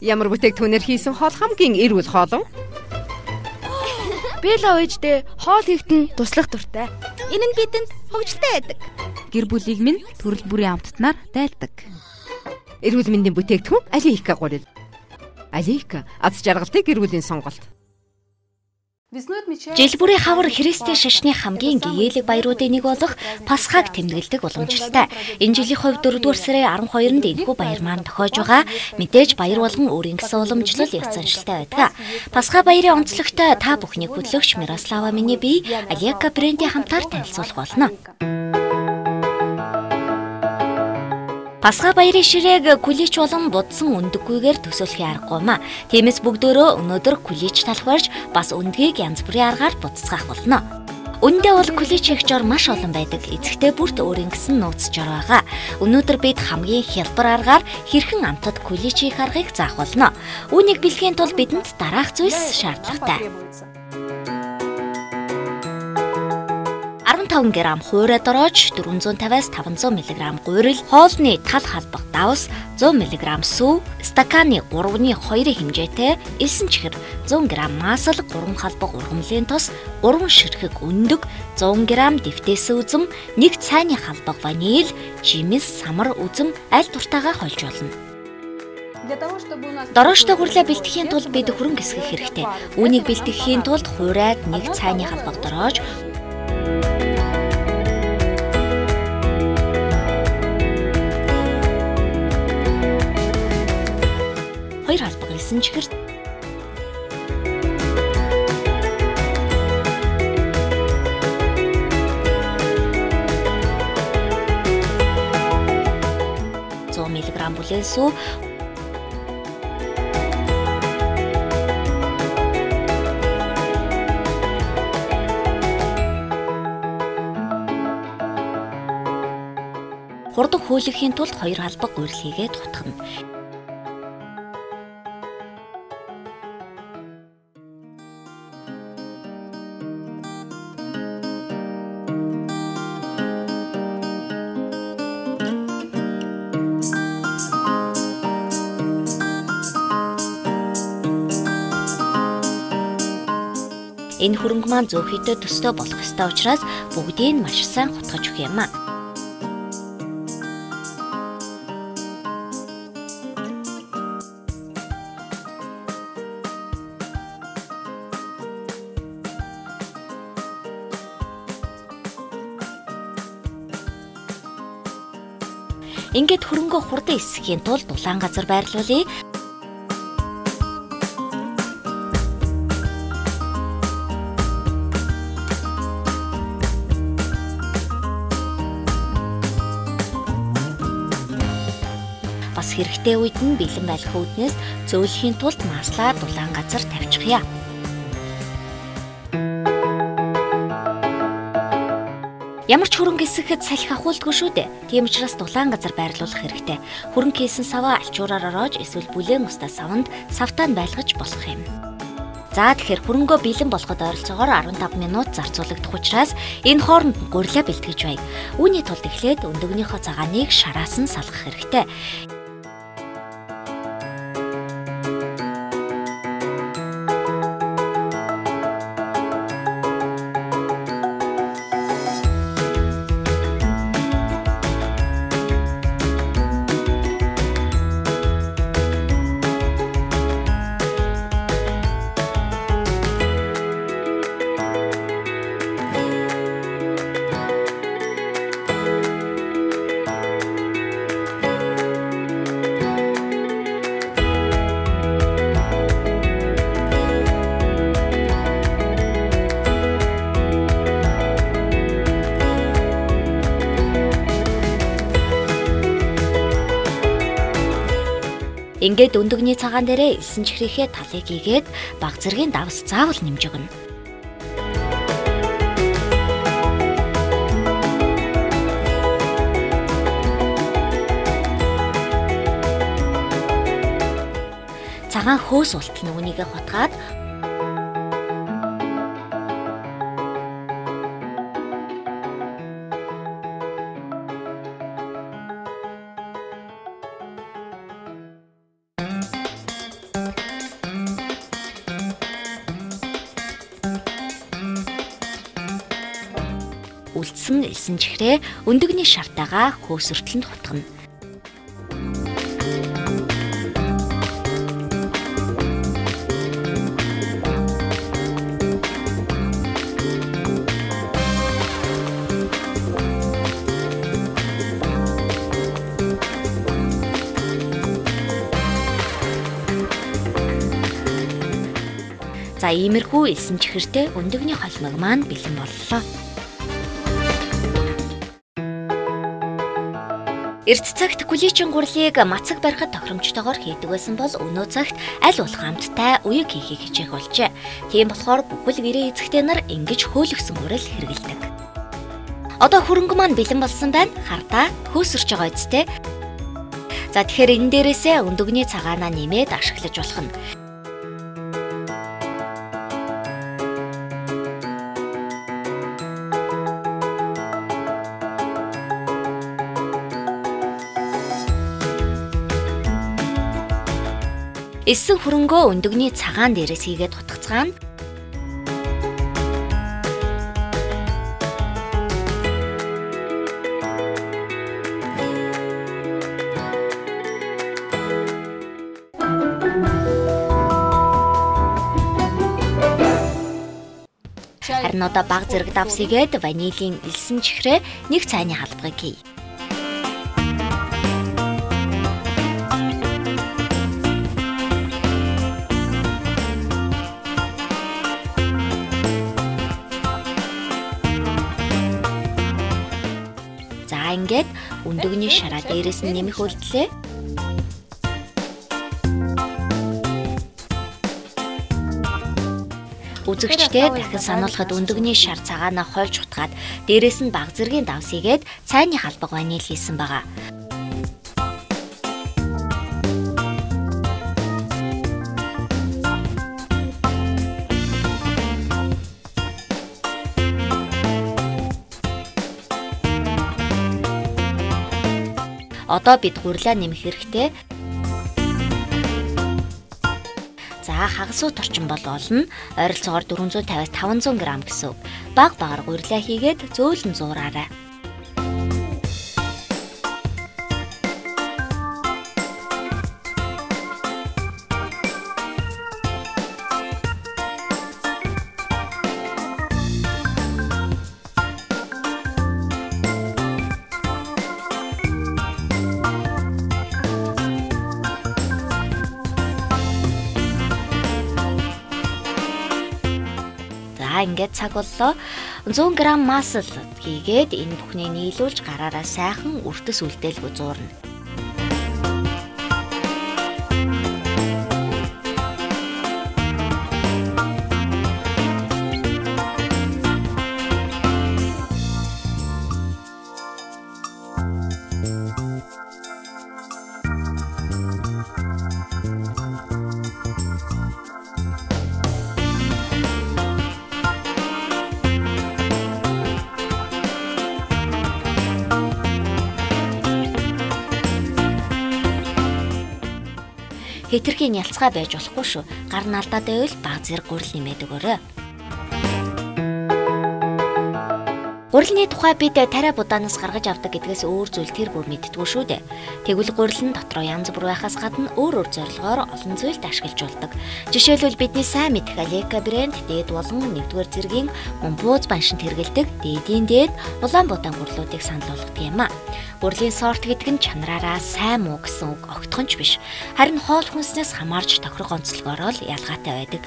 Ямар бүтээгдэхүүнээр хийсэн хоол хамгийн эрүүл хоол вэ? Би л ээждээ хоол хийхэд нь туслах дуртай. Энэ нь бидэнд хөвгөлтэй байдаг. Гэр бүлийг минь төрөл бүрийн амттнаар дайлдаг. Эрүүл мэндийн бүтээгдэхүүн Алика гурил. Алика аз жаргалтыг гэр бүлийн сонголт. Жил бүрийн хавар Христийн шашны хамгийн гэгээлэг баяруудын нэг болох Пасхаг тэмдэглэдэг уламжлалтай. Энэ жилийн хувьд 4-р сарын 12-нд энэхүү баяр маань тохиож байгаа. Мэдээж баяр болгон өөрийн гэсэн уламжлал ёс заншилтай байдаг. Пасха баярын онцлогтой та бүхний хөтлөгч Мирослава миний бие Алика брендийн хамтаар танилцуулах болно. Пасха баярын ширээг кулич болон будсан өндөггүйгээр төсөөлхийн аргагүй маа. Тиймээс бүгдөө өнөөдөр кулич талхварж бас өндгийг янз бүрийн аргаар буццгаах болно. Үндэ бол кулич ягчаар маш олон байдаг. Эцэгтэй бүрт өөрийн гэсэн нууц жор байгаа. Өнөөдөр бид хамгийн хялбар аргаар хэрхэн амтад кулич хийх аргыг заах болно. Үүнийг бэлтгэхийн тулд бидэнд дараах зүйлс шаардлагатай. 15 г хуурай дорож 450-аас 500 мг гуйрал, хоолны тал халбах давс, 100 мг сүв, стаканы 3-ны 2 хэмжээтэй, элсэн чихэр 100 г масал, 3 халбах ургамлын тос, 3 ширхэг өндөг, 100 г дэвтээс үзэм, 1 цайны халбах ваниль, жимс, самар үзэм аль дуртайгаа хольж болно. Дорожтой гурлаа бэлтгэхийн тулд бид хөрөнгө эсгэх хэрэгтэй. Үүнийг бэлтгэхийн тулд хуурайд 1 цайны халбах дорож, 2 халбаг элсэн чихэр, мг бүлээн сүү, 3 хөөлөхийн тулд 2 халбаг гуйрал хийгээд тутгана. Энэ хөрөнгө маань зөөхөдөө төстэй болох ёстой учраас бүгдийг нь маш сайн хутгаж өгөх юм аа. Ингээд хөрөнгөө хурдан эсэхийн тулд улаан газар байрлуулъя. Бас хэрэгтэй үед нь бэлэн байх үүднээс зөөлөхийн тулд маслаар улаан газар тавьчихъя. Ямар ч хөрөнгө эсэхэд салхи ахуулдаггүй шүү дээ. Тийм учраас дулаан газар байрлуулах хэрэгтэй. Хөрөнгө хийсэн саваа альчуураар ороож эсвэл бүлээн устдаа савнд савтаа байлгаж болох юм. За тэгэхээр хөрөнгөө бэлэн болгоход ойролцоогоор 15 минут зарцуулагдах учраас энэ хооронд гурилаа бэлтгэж бай. Үүний тулд эхлээд өндөгнийхөө цагааныг шараас нь салгах хэрэгтэй. Ингээд өндөгний цагаан дээрээ элсэн чихрийнхээ талыг хийгээд баг зэргийн давс заавал нэмж өгнө. Цагаан хөөс ултал нүгнийгээ хутгаад үлдсэн элсэн чихрээ өндөгний шартаагаа хөөсөртлөнд хутгана. За иймэрхүү элсэн чихэртэй өндөгний холимог маань бэлэн боллоо. Эрт цагт куличин гурлыг мацаг барихад тохиромжтойгоор хийдэг байсан бол өнөө цагт аль болох хамттай уяг хийхийг хичээх болжээ. Тийм болохоор бүхэл гэрээ эзэгтэй нар ингэж хөөлөгсөн гурил хэрэгэлдэг. Одоо хөрөнгө маань бэлэн болсон байна. Хардаа хөөсөрч байгаа үсттэй. За тэгэхээр энэ дээрээсээ өндөгний цагаанаа нэмээд ашиглаж болох нь. Эссэн хөрөнгөө өндөгний цагаан дээрээс хийгээд хутгацгаана. Харин одоо баг зэрэг давсыгээд ванилийн элсэн чихрээ нэг цайны халбагыг хий. Ингээд өндөгний шараа дээрээс нь нэмэх үйлдэлээ. Үзэгчдээ дахин сануулхад өндөгний шар цагаанаа хольж утгаад дээрээс нь баг зэргийн давсыгээд цайны халбаг ванил хийсэн байгаа. Одоо бид гурилаа нэмэх хэрэгтэй. За хагас ут орчин бол олно. Ойролцоогоор 450-аас 500 г гэсэн үг. Баг багаар гурилаа хийгээд зөөлөн зуураарай. Ингээд цаг боллоо. 100 г масл хийгээд энэ бүхнийг нийлүүлж гараараа сайхан өртөс үлдээлгүй зуурна. Хэтэрхийн ялцгай байж болохгүй шүү. Гар наалдаад байвал баг зэрэг гурил нэмээд өгөөрэй. Гурилны тухай бид тариа будаанаас гаргаж авдаг гэдгээс өөр зүйл тэр бүр мэддэггүй шүү дээ. Тэгвэл гурил нь дотроо янз бүр байхаас гадна өөр зорилгоор олон зүйлд ашиглаж болдог. Жишээлбэл бидний сайн мэдэх Алека брэнд дээд болон 1-р зэргийн мумбууз баншинд хэрэгэлдэг дээдийн дээд Улаанбаатар гурилуудыг санал болгодог юм а. Гурлийн сорт гэдэг нь чанараараа сайн муу гэсэн үг огтхонч биш. Харин хоол хүнснээс хамаарч тохирох онцлогоор л ялгаатай байдаг.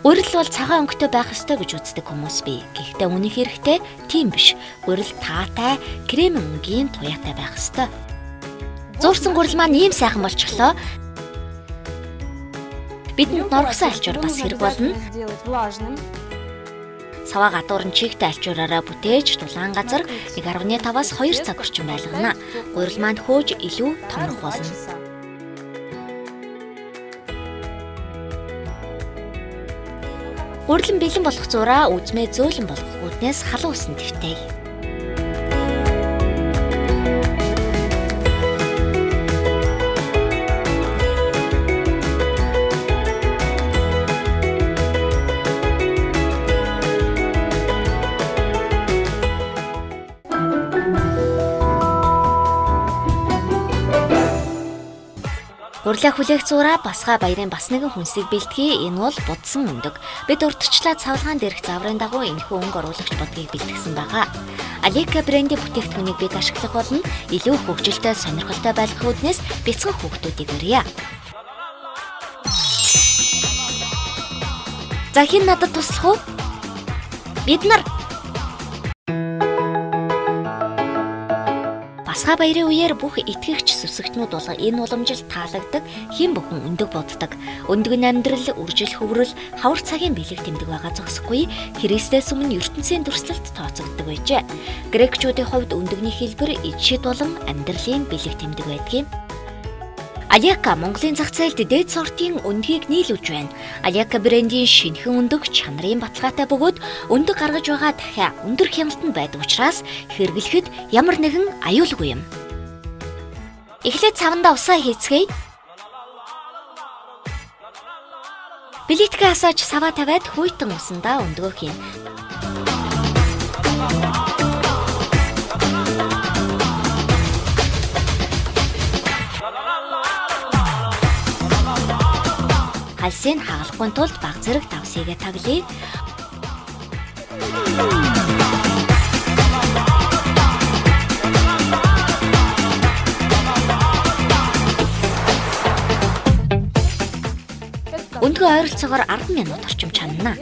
Гурил бол цагаан өнгөтэй байх ёстой гэж үздэг хүмүүс бий. Гэхдээ үнэх хэрэгтэй тийм биш. Гурил таатай, крем өнгийн туяатай байх ёстой. Зуурсан гурил маань ийм сайхан болчихлоо. Бидэнд норгосон альчуур бас хэрэг болно. Саваа гадуур нь чигтэй альчуураараа бүтээж дулаан газар 1.5-аас 2 цаг орчим байлгана. Гурил маань хөөж илүү томрох болно. Гурил бэлэн болох зураа үзмээ зөөлөн болгох үүднээс халуун усан дэвтэй. Урлаа хүлээх зураа Пасха баярын бас нэгэн хүнсийг бэлтгэе. Энэ бол будсан өндөг. Бид урдчлаа цавлгаан дээрх заврын дагуу энэхүү өнгө оруулагч бодгийг бэлтгэсэн байгаа. Алика брендийн бүтээгдэхүүнийг бид ашиглах болно. Илүү хөгжилтэй, сонирхолтой байлгах үүднээс бяцхан хүүхдүүдийг өрье. За хэн надад туслах уу? Бид нар Пасха баярын үеэр бүх итгэгч сүсэгтнүүд болон энэ уламжилд таалагддаг хэн бүхэн өндөг боддог. Өндөг нь амьдрал, үржил хөврөл, хавар цагийн бэлэг тэмдэг байгаа зогсохгүй Христээс өмнө ертөнцийн дүрслэлт тооцогддог байжээ. Грекчүүдийн хувьд өндөгний хэлбэр ижид болон амьдралын бэлэг тэмдэг байдаг юм. Алика Монголын зах зээлд дээд сортын өндгийг нийлүүлж байна. Алика брендийн шинэхэн өндөг чанарын баталгаатай бөгөөд өндөг гаргаж байгаа дахиа өндөр хяналтанд байдаг учраас хэрэглэхэд ямар нэгэн аюулгүй юм. Эхлээд цавандаа усаа хийцгээе. Билетгээ асааж саваа тавиад хүйтэн усандаа өндгөө хийн. Халсыг хагалахгүй тулд баг зэрэг давсыгээ таглая. Өндгөө ойролцоогоор 10 минут орчим чанана.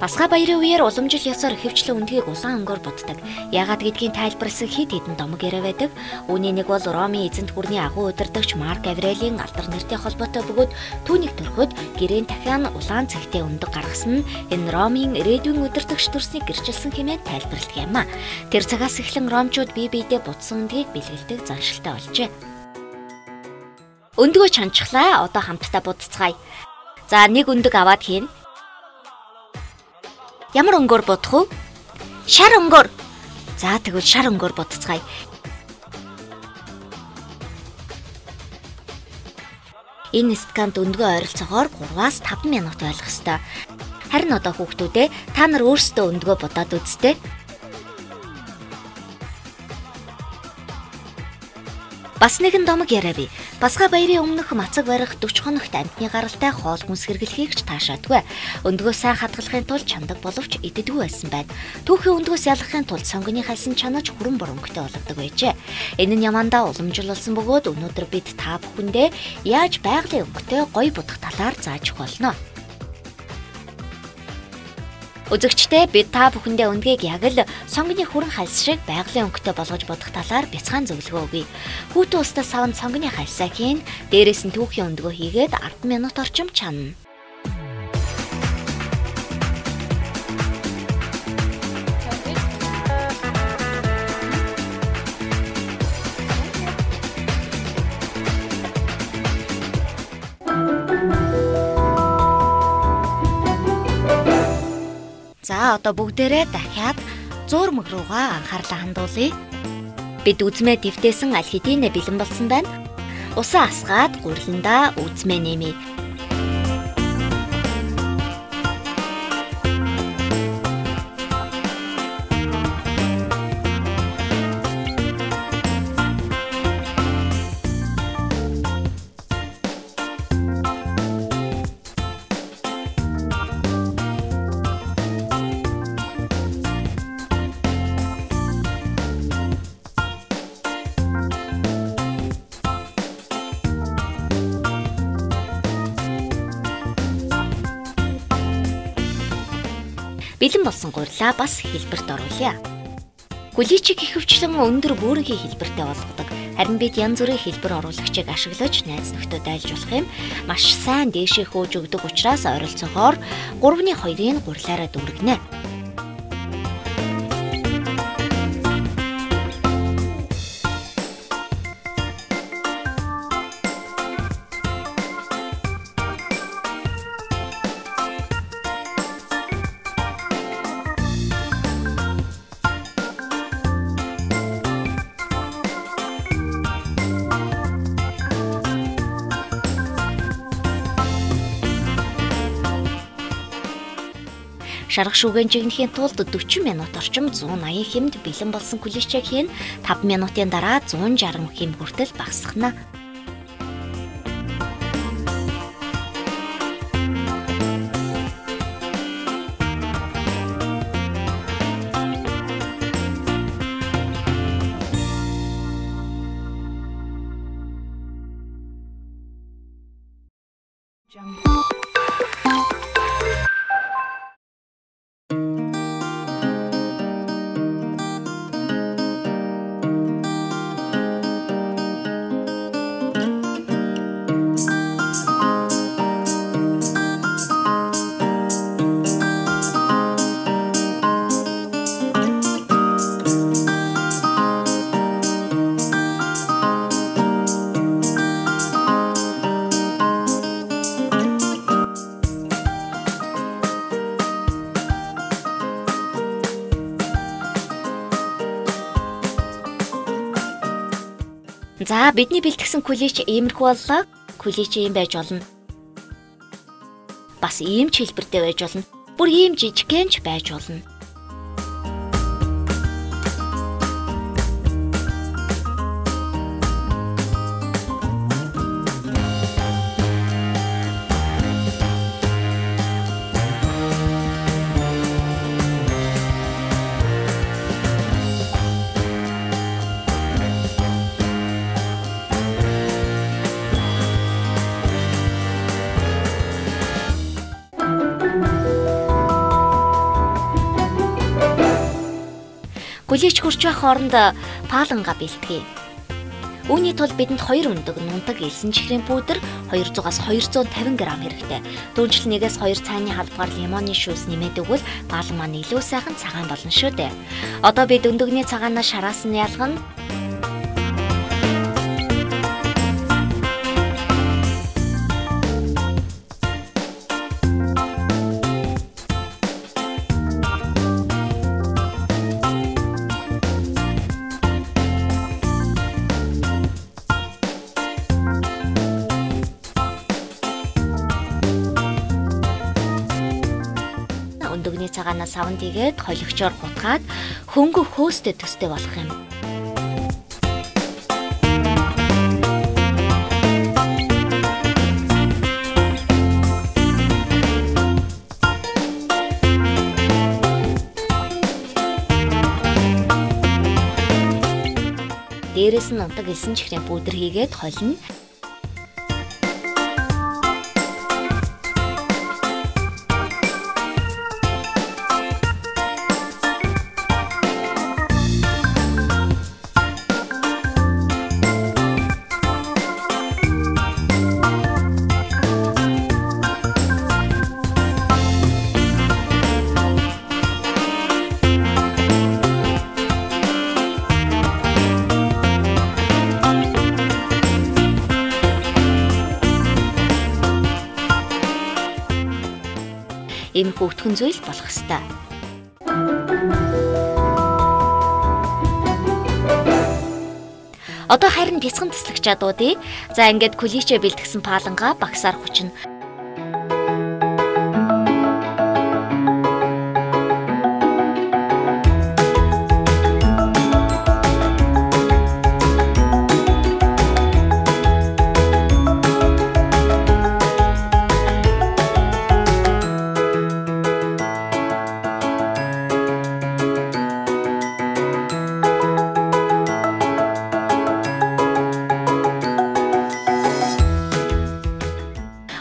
Пасха баярын үеэр уламжил ёсоор хөвчлэн өндгийг улаан өнгөөр буддаг. Яагаад гэдгийг тайлбарласан хэд хэдэн домог яриа байдаг. Үүний нэг бол Ромын эзэнт гүрний агуу удирдагч Марк Аврелийн алдар нэртэй холбоотой бөгөөд түүнийг төрөхөд гэрээнд дахиад улаан цэгтэй өндөг гаргасан нь энэ Ромын ирээдүйн удирдагч төрснийг гэрчилсэн хэмээн тайлбарладаг юм а. Тэр цагаас эхлэн ромчууд бие биедээ будсан өндгийг бэлгэлдэг заншилтай болжээ. Өндгөө чанчглаа. Одоо хамтдаа будцгаая. За нэг өндөг аваад хийн. Ямар өнгөөр бодох вэ? Шар өнгөөр. За тэгвэл шар өнгөөр бодцгаая. Энэ стаканд өндгөө ойролцоогоор 3-аас 5 минут байлгах ёстой. Харин одоо хүүхдүүдээ та нар өөрсдөө өндгөө бодоод үзтээ. Бас нэгэн домог яриа бий. Пасха баярын өмнөх мацаг барих 40 хоногт амьтны гаралтай хоол хүнс хэрэглэхийг ч таашаадгүй. Өндгөө сайн хадгалахын тулд чандаг боловч иддэггүй байсан байна. Түүхийн өндгөөс ялгахын тулд сонгоны хальсан чанаж хүрэн борөнгөтэй болгодог байжээ. Энэ нь ямандаа уламжлалсан бөгөөд өнөөдөр бид та бүхэндээ яаж байгалийн өнгөтэй гоё будах талаар зааж өгөх болно. Үзэгчдээ бид та бүхэндээ өндгийг яг л сонгоны хүрэн хальс шиг байгалийн өнгөтэй болгож бодох талаар бяцхан зөвлөгөө өгье. Хүүтэн устдаа савнд сонгоны хальсаа хийн, дээрээс нь түүхийн өндгөө хийгээд 10 минут орчим чанана. За одоо бүгдээрээ дахиад зурмаг руугаа анхаарлаа хандуулъя. Бид үзмээ дэвтээсэн аль хэдийнэ бэлэн болсон байна. Усаа асгаад гуриландаа үзмээ нэмье. Бэлэн болсон гурилаа бас хэлбэрт оруулъя. Гүличиг ихэвчлэн өндөр бөөрөнгийн хэлбэртэй болгодог. Харин бид янз бүрийн хэлбэр оруулагчийг ашиглаж найз нөхдөд айлж болох юм. Маш сайн дээшээ хөөж өгдөг учраас ойролцоогоор 3/2-ын гурилаараа дүүргэнэ. Шарга шүүгэн жигнэхийн тулд 40 минут орчим 180 хэмд бэлэн болсон куличийг хийн 5 минутын дараа 160 хэм хүртэл багасгана. За бидний бэлтгэсэн кулич иймэрхүү боллоо. Кулич ийм байж болно. Бас ийм ч хэлбэртэй байж болно. Бүр ийм жижигхэн ч байж болно. Кулич хурж байх хооронд паланга бэлтгэе. Үүний тулд бидэнд 2 өндөг нунтаг элсэн чихрийн пудр 200-аас 250 г хэрэгтэй. Түүнчлэн 1-2 цааны халбгаар лимоны шүүс нэмээд өгвөл палан маань илүү сайхан цагаан болно шүү дээ. Одоо бид өндөгний цагаанаас шараас нь ялгана. Өндөгний цагаанаас савн тийгээд холигчоор гутгаад хөнгө хөөстэй төстэй болох юм. Дээрээс нь унтаг элсэн чихрийн пудр хийгээд холино. Иймэрхүү өтгөн зүйл болох ёстой. Одоо харин бяцхан тэслэх чадуудыг. За ингээд куличээ бэлтгэсэн паланга багсаар хүчнэ.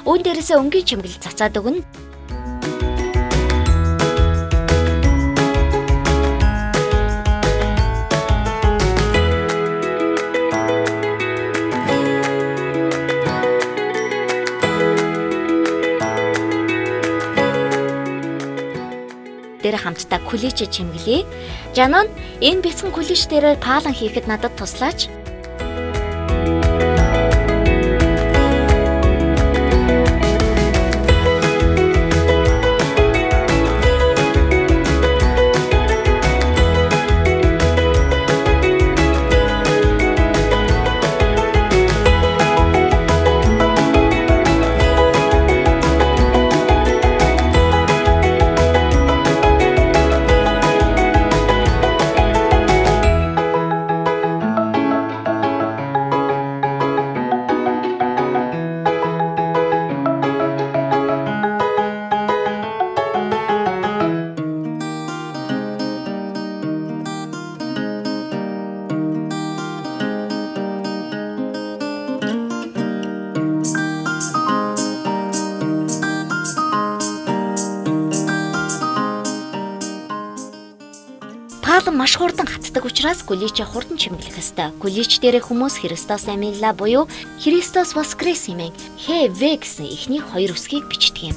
Үүн дээрээсээ өнгийн чимгэл цацаад өгнө. Дээр хамтдаа кулич чимгэлээ. Жанон энэ бяцхан кулич дээр палан хийхэд надад туслаач. чуулган маш хурдан хатдаг учраас Кулича хурдан чимэглэх ёстой. Кулич дээр хүмүүс Христос амилла буюу Христос воскрес хэмээн хэвэ гэсэн эхний хоёр үсгийг бичдэг юм.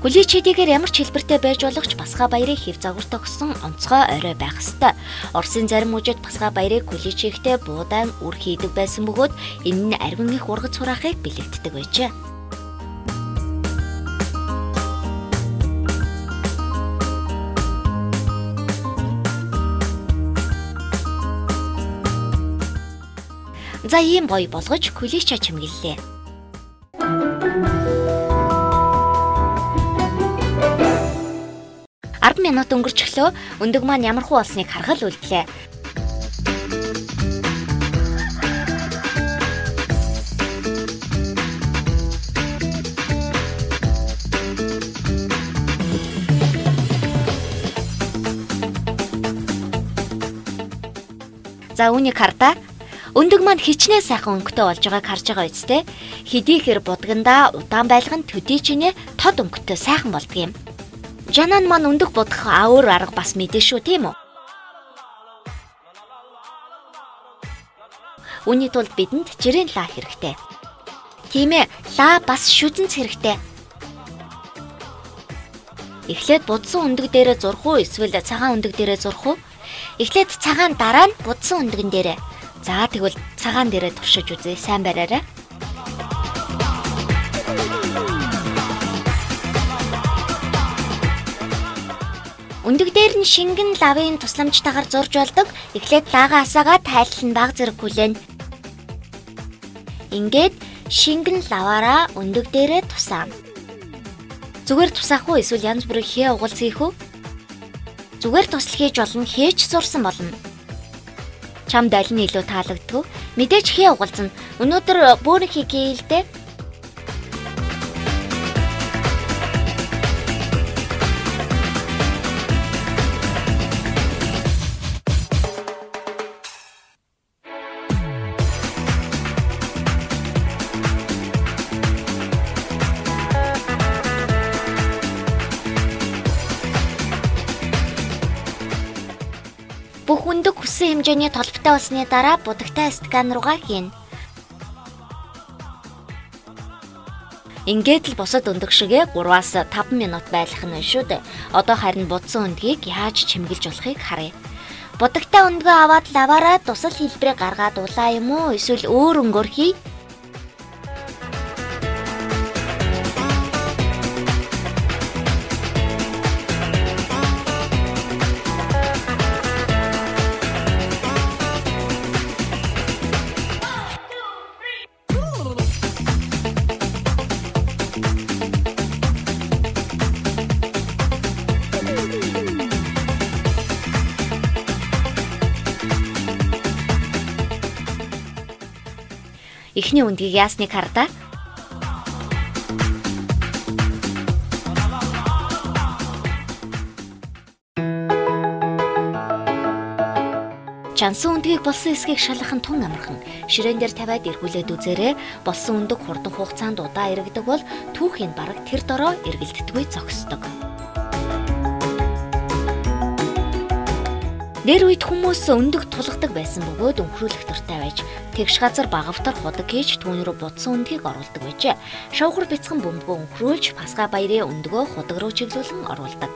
Кулич хэдийгээр ямар ч хэлбэртэй байж болох ч Пасха баярыг хэв загвартай өгсөн онцгой орой байх ёстой. Оросын зарим мужид Пасха баярыг Кулич ихтэй буудаан үр хийдэг байсан бөгөөд энэ нь арвин их ургац хураахыг бэлэгддэг байжээ. За ийм гоё болгож Кулича чимгэллээ. 10 минут өнгөрчлөө өндөг маань ямархуу болсныг харгал үлдлээ. За үүнийг хардаа. Өндөг маань хичнээн сайхан өнгөтэй болж байгааг харж байгаа үстэй. Хэдийгээр будгандаа удаан байлган төдий чинээ тод өнгөтэй сайхан болдго юм. Жанан маань өндөг будах өөр арга бас мэдээ шүү, тийм үү? Үүний тулд бидэнд жирийн лаа хэрэгтэй. Тийм ээ, лаа бас шүзэнц хэрэгтэй. Эхлээд будсан өндөг дээрээ зурх уу, эсвэл цагаан өндөг дээрээ зурх уу? Эхлээд цагаан, дараа нь будсан өндөгн дээрээ. За тэгвэл цагаан дээрээ туршиж үзье. Сайн бариарай. Өндөг дээр нь шингэн лавын тусламжтайгаар зурж болдог. Эхлээд лаагаа асаагаа тайлан баг зэрэг хүлээн. Ингээд шингэн лаваараа өндөг дээрээ тусаам. Зүгээр тусаах уу эсвэл янз бүрийн хээ угалц хийх үү? Зүгээр тусал хийж болно, хээч зурсан болно. Чамд аль нь илүү таалагддаг? Мэдээж хээ угалзна. Өнөөдөр бөөнө хийгээ л дээ. Бүх өндөг хүссэн хэмжээний толботой болсны дараа будагтай стакан руугаа хийнэ. Ингээд л бусад өндөг шигээ 3-аас 5 минут байлгах нь шүү дээ. Одоо харин будсан өндгийг яаж чимгэлж болохыг харъя. Будагтай өндгөө аваад лаваараа тусал хэлбэрээ гаргаад улаа юм уу? Эсвэл өөр өнгөөр хий? Эхний өндгийг яасныг хардаа. Чансан өндгийг болсон хэсгийг шалгах нь тун амархан. Ширээн дээр тавиад эргүүлээд үзээрэй. Болсон өндөг хурдан хугацаанд удаа эргэдэг бол түүхийн бараг тэр дороо эргэлддэггүй зогсдог. Нэр үед хүмүүс өндөг тулгадаг байсан бөгөөд өнхрүүлэх дуртай байж тэгш газар багавтар худаг хийж түүн рүү будсан өндгийг оруулдаг байжээ. Шавхар бяцхан бөмбөгөө өнхрүүлж Пасха баярын өндгөө худаг руу чиглүүлэн оруулдаг.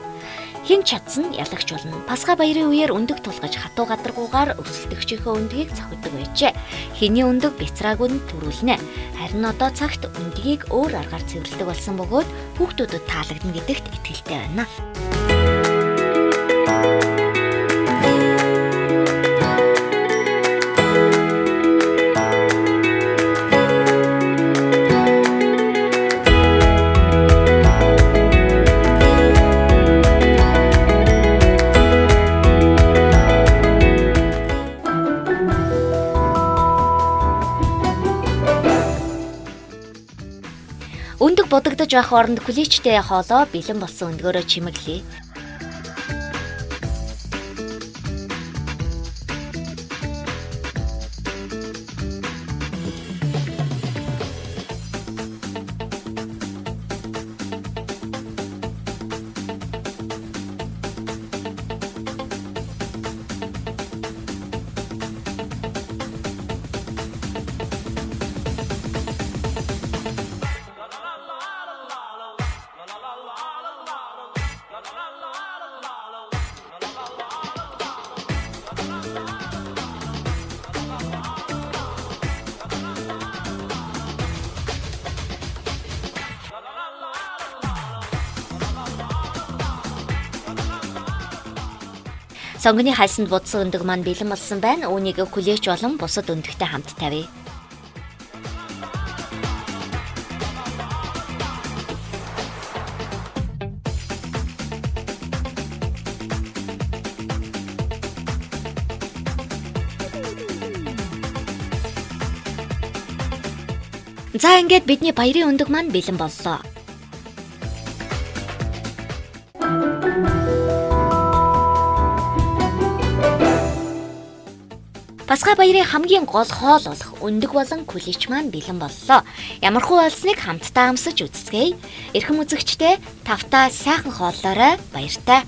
Хэн чадсан ялагч болно. Пасха баярын үеэр өндөг тулгаж хатуу гадаргуугаар өрсөлдөгчийнхөө өндгийг цохидог байжээ. Хэний өндөг бяцраагүй нь төрүүлнэ. Харин одоо цагт өндгийг өөр аргаар цэвэрлдэг болсон бөгөөд хүүхдүүдэд таалагдана гэдэгт итгэлтэй байна. Өндөг будагдаж байх оронд күлээчтэй хоолоо бэлэн болсон өндгөөрөө чимэглэе. Сонгоны хайсанд будсан өндөг маань бэлэн болсон байна. Үүнийг хүлээч болон бусад өндөгтэй хамт тавья. За ингээд бидний баярын өндөг маань бэлэн боллоо. Пасха баярын хамгийн гол хоол болох өндөг болон күлээч маань бэлэн боллоо. Ямархуу болсныг хамтдаа амсаж үзцгээе. Эрхэм үзэгчдээ тавтаа сайхан хооллоорой. Баяртай.